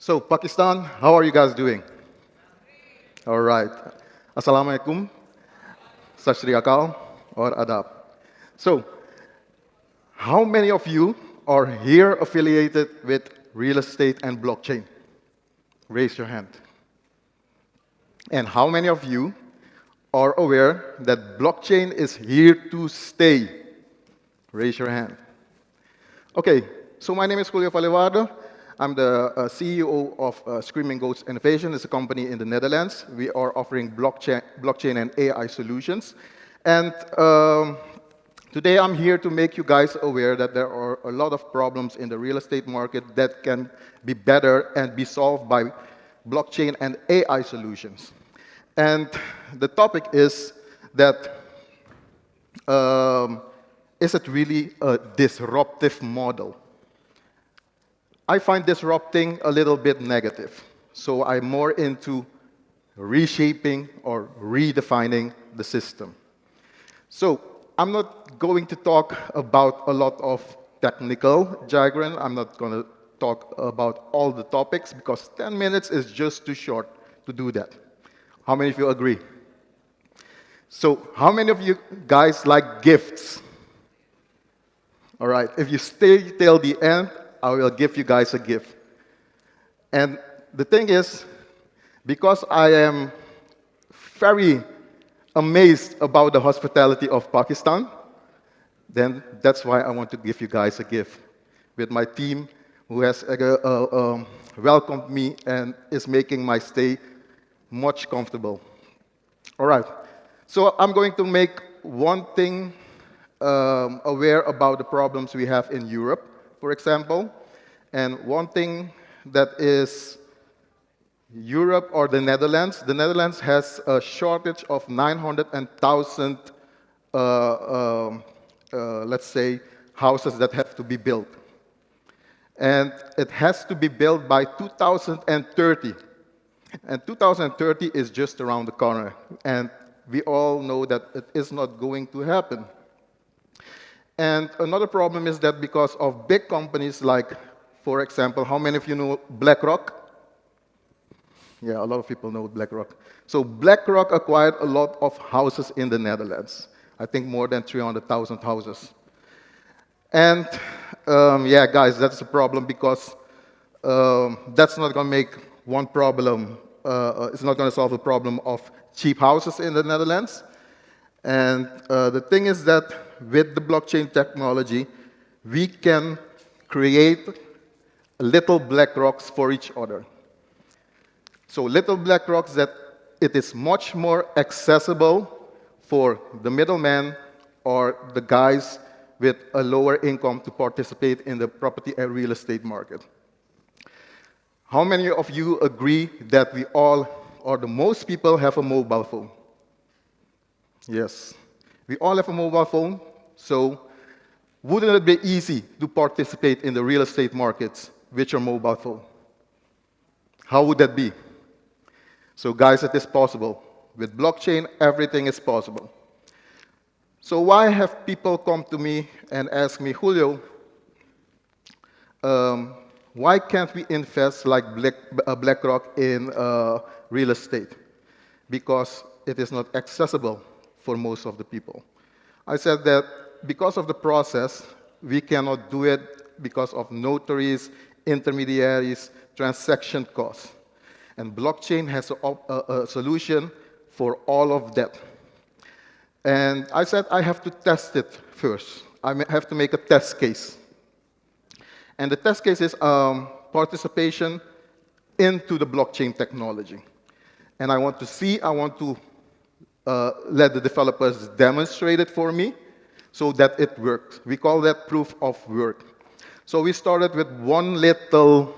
So, Pakistan, how are you guys doing? All right. Assalamu alaikum, Sat Shri Akal, or Adab. So, how many of you are here affiliated with real estate and blockchain? Raise your hand. And how many of you are aware that blockchain is here to stay? Raise your hand. Okay, so my name is Julio van Leeuwaarde. I'm the CEO of Screaming Goats Innovation. It's a company in the Netherlands. We are offering blockchain and AI solutions. And today I'm here to make you guys aware that there are a lot of problems in the real estate market that can be better and be solved by blockchain and AI solutions. And the topic is that is it really a disruptive model? I find disrupting a little bit negative. So I'm more into reshaping or redefining the system. So I'm not going to talk about a lot of technical jargon. I'm not going to talk about all the topics because 10 minutes is just too short to do that. How many of you agree? So how many of you guys like gifts? All right, if you stay till the end, I will give you guys a gift. And the thing is, because I am very amazed about the hospitality of Pakistan, then that's why I want to give you guys a gift with my team who has welcomed me and is making my stay much comfortable. All right, so I'm going to make one thing aware about the problems we have in Europe, for example. And one thing that is Europe or the Netherlands has a shortage of 900,000, let's say, houses that have to be built. And it has to be built by 2030. And 2030 is just around the corner. And we all know that it is not going to happen. And another problem is that because of big companies like, for example, how many of you know BlackRock? Yeah, a lot of people know BlackRock. So BlackRock acquired a lot of houses in the Netherlands. I think more than 300,000 houses. And yeah, guys, that's a problem because that's not going to make one problem. It's not going to solve the problem of cheap houses in the Netherlands. And the thing is that with the blockchain technology, we can create little black rocks for each other. So little black rocks that it is much more accessible for the middleman or the guys with a lower income to participate in the property and real estate market. How many of you agree that we all, or the most people, have a mobile phone? Yes. We all have a mobile phone, so wouldn't it be easy to participate in the real estate markets with your mobile phone? How would that be? So guys, it is possible. With blockchain, everything is possible. So why have people come to me and ask me, Julio, why can't we invest like BlackRock in real estate? Because it is not accessible for most of the people. I said that because of the process, we cannot do it because of notaries, intermediaries, transaction costs. And blockchain has a solution for all of that. And I said I have to test it first. I have to make a test case. And the test case is participation into the blockchain technology. And I want to let the developers demonstrate it for me so that it works. We call that proof of work. So we started with one little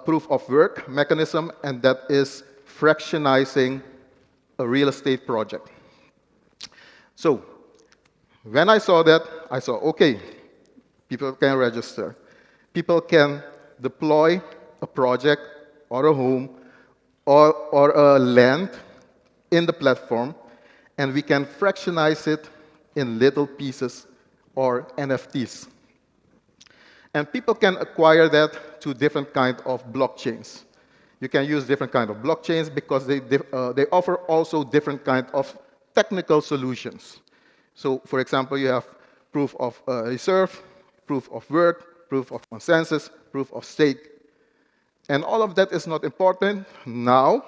proof of work mechanism, and that is fractionizing a real estate project. So when I saw that, I saw, okay, people can register. People can deploy a project or a home or a land in the platform, and we can fractionize it in little pieces or NFTs. And people can acquire that to different kind of blockchains. You can use different kind of blockchains because they offer also different kind of technical solutions. So, for example, you have proof of reserve, proof of work, proof of consensus, proof of stake. And all of that is not important now,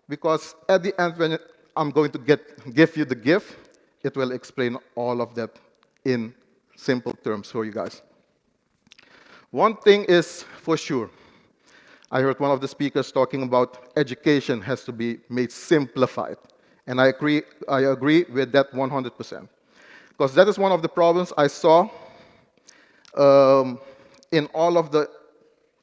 because at the end, when I'm going to give you the gift, it will explain all of that in simple terms for you guys. One thing is for sure. I heard one of the speakers talking about education has to be made simplified. And I agree with that 100%. Because that is one of the problems I saw in all of the,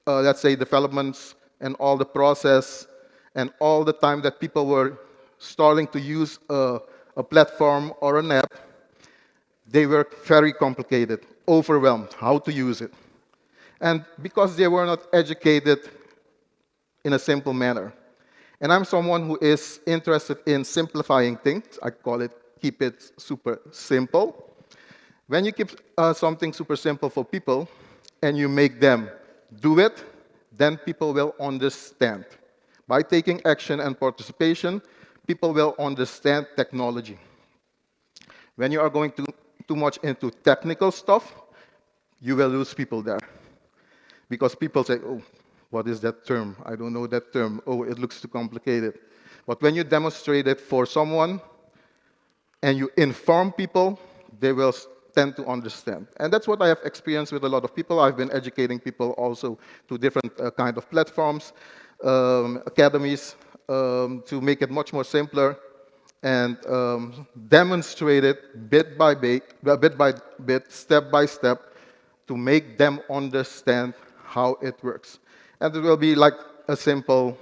let's say, developments and all the process and all the time that people were starting to use a platform or an app. They were very complicated, overwhelmed, how to use it. And because they were not educated in a simple manner. And I'm someone who is interested in simplifying things. I call it keep it super simple. When you keep something super simple for people and you make them do it, then people will understand. By taking action and participation, people will understand technology. When you are going too much into technical stuff, you will lose people there. Because people say, oh, what is that term? I don't know that term. Oh, it looks too complicated. But when you demonstrate it for someone and you inform people, they will tend to understand. And that's what I have experienced with a lot of people. I've been educating people also to different kind of platforms, academies, to make it much more simpler and demonstrate it bit by bit, step by step, to make them understand how it works. And it will be like a simple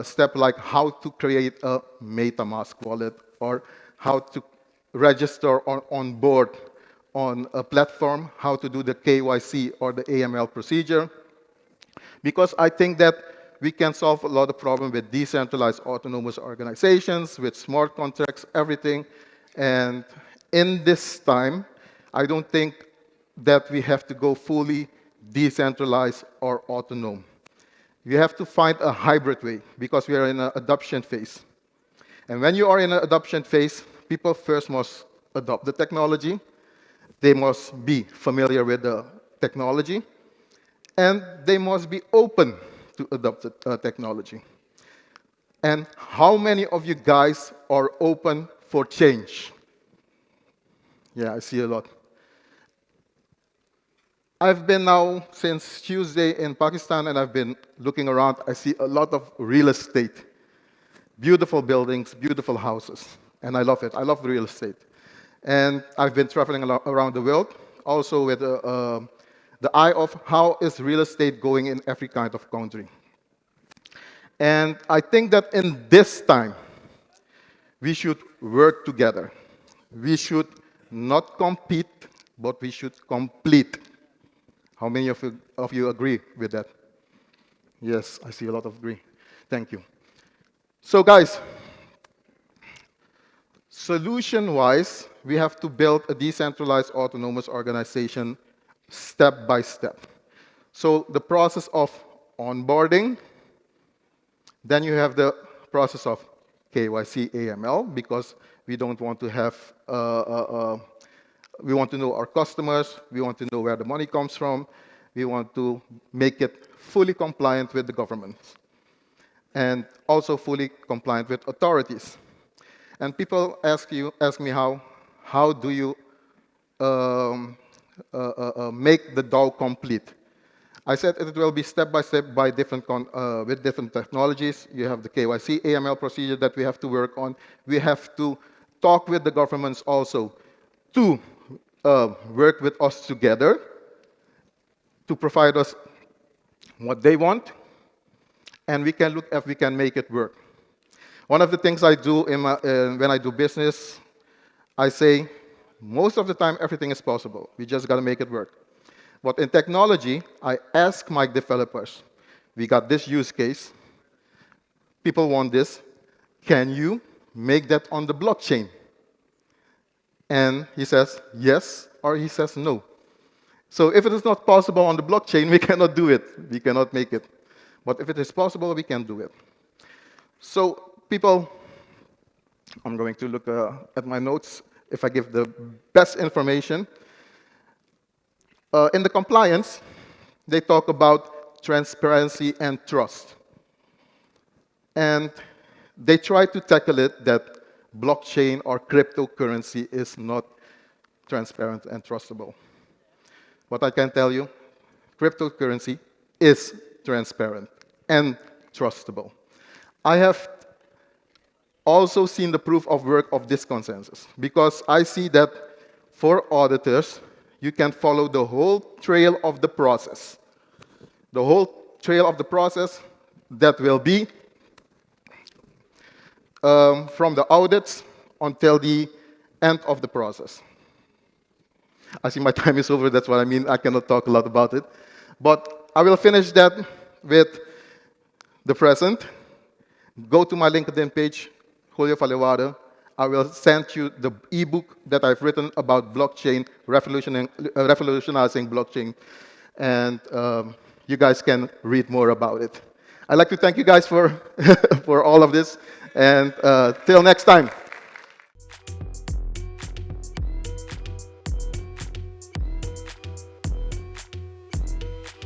step like how to create a MetaMask wallet or how to register on board on a platform, how to do the KYC or the AML procedure. Because I think that we can solve a lot of problems with decentralized autonomous organizations, with smart contracts, everything. And in this time, I don't think that we have to go fully decentralized or autonomous. We have to find a hybrid way because we are in an adoption phase. And when you are in an adoption phase, people first must adopt the technology. They must be familiar with the technology. And they must be open to adopt the technology. And how many of you guys are open for change? Yeah, I see a lot. I've been now since Tuesday in Pakistan, and I've been looking around. I see a lot of real estate. Beautiful buildings, beautiful houses. And I love it. I love real estate. And I've been traveling around the world, also with the eye of how is real estate going in every kind of country. And I think that in this time, we should work together. We should not compete, but we should complete. How many of you agree with that? Yes, I see a lot of agree. Thank you. So guys, solution-wise, we have to build a decentralized autonomous organization step by step. So the process of onboarding, then you have the process of KYC AML, because we don't want to have, we want to know our customers, we want to know where the money comes from, we want to make it fully compliant with the government, and also fully compliant with authorities. And people ask me how do you make the DAO complete? I said it will be step by step by different with different technologies. You have the KYC AML procedure that we have to work on. We have to talk with the governments also to work with us together to provide us what they want, and we can look if we can make it work. One of the things I do when I do business, I say, most of the time, everything is possible. We just got to make it work. But in technology, I ask my developers, we got this use case, people want this, can you make that on the blockchain? And he says yes, or he says no. So if it is not possible on the blockchain, we cannot do it. We cannot make it. But if it is possible, we can do it. So people, I'm going to look at my notes if I give the best information. In the compliance, they talk about transparency and trust. And they try to tackle it that blockchain or cryptocurrency is not transparent and trustable. What I can tell you, cryptocurrency is transparent and trustable. I have also seen the proof of work of this consensus, because I see that for auditors, you can follow the whole trail of the process. The whole trail of the process that will be from the audits until the end of the process. I see my time is over, that's what I mean. I cannot talk a lot about it. But I will finish that with the present. Go to my LinkedIn page, Julio van Leeuwaarde. I will send you the ebook that I've written about blockchain, revolutionizing blockchain, and you guys can read more about it. I'd like to thank you guys for, for all of this, and till next time.